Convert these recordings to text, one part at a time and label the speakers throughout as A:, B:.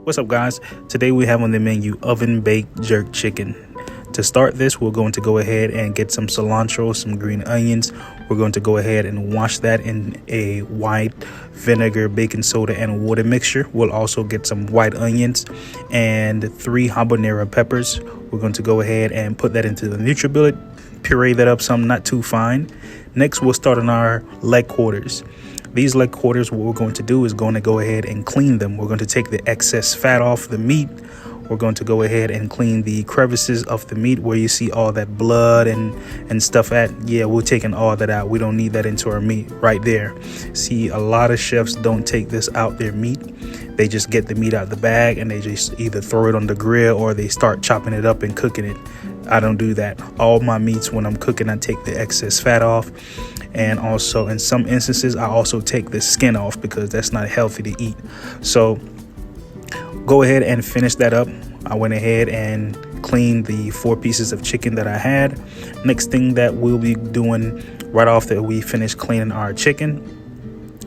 A: What's up, guys? Today we have on the menu oven baked jerk chicken. To start this, we're going to go ahead and get some cilantro, some green onions. We're going to go ahead and wash that in a white vinegar, baking soda, and water mixture. We'll also get some white onions and 3 habanero peppers. We're going to go ahead and put that into the NutriBullet, puree that up some, not too fine. Next, we'll start on our leg quarters. These leg quarters, what we're going to do is going to go ahead and clean them. We're going to take the excess fat off the meat. We're going to go ahead and clean the crevices of the meat where you see all that blood and stuff at. Yeah, we're taking all that out. We don't need that into our meat right there. See, a lot of chefs don't take this out their meat. They just get the meat out the bag and they just either throw it on the grill or they start chopping it up and cooking it. I don't do that. All my meats, when I'm cooking, I take the excess fat off. And also in some instances, I also take the skin off because that's not healthy to eat. So go ahead and finish that up. I went ahead and cleaned the 4 pieces of chicken that I had. Next thing that we'll be doing right after we finish cleaning our chicken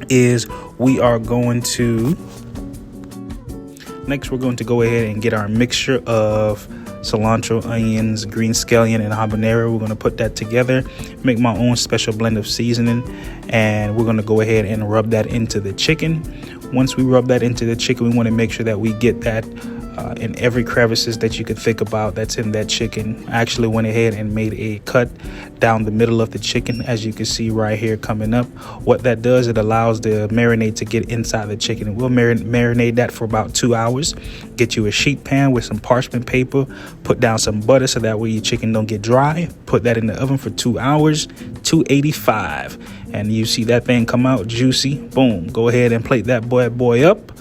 A: is we're going to go ahead and get our mixture of cilantro, onions, green scallion, and habanero. We're going to put that together, make my own special blend of seasoning, and we're going to go ahead and rub that into the chicken. Once we rub that into the chicken, we want to make sure that we get that in every crevices that you could think about that's in that chicken. I actually went ahead and made a cut down the middle of the chicken, as you can see right here coming up. What that does, it allows the marinade to get inside the chicken. We'll marinate that for about 2 hours. Get you a sheet pan with some parchment paper, put down some butter so that way your chicken don't get dry. Put that in the oven for 2 hours, 285, and you see that thing come out juicy. Boom. Go ahead and plate that boy up.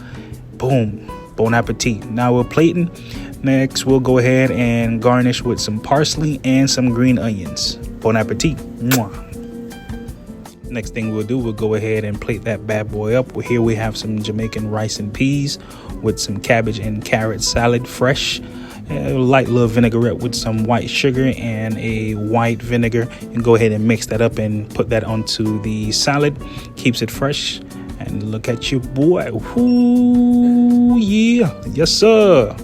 A: Boom. Bon appetit. Now we're plating. Next, we'll go ahead and garnish with some parsley and some green onions. Bon appetit. Mwah. Next thing we'll do, we'll go ahead and plate that bad boy up. Well, here we have some Jamaican rice and peas with some cabbage and carrot salad, fresh. A light little vinaigrette with some white sugar and a white vinegar, and go ahead and mix that up and put that onto the salad. Keeps it fresh. And look at you, boy. Ooh, yeah. Yes, sir.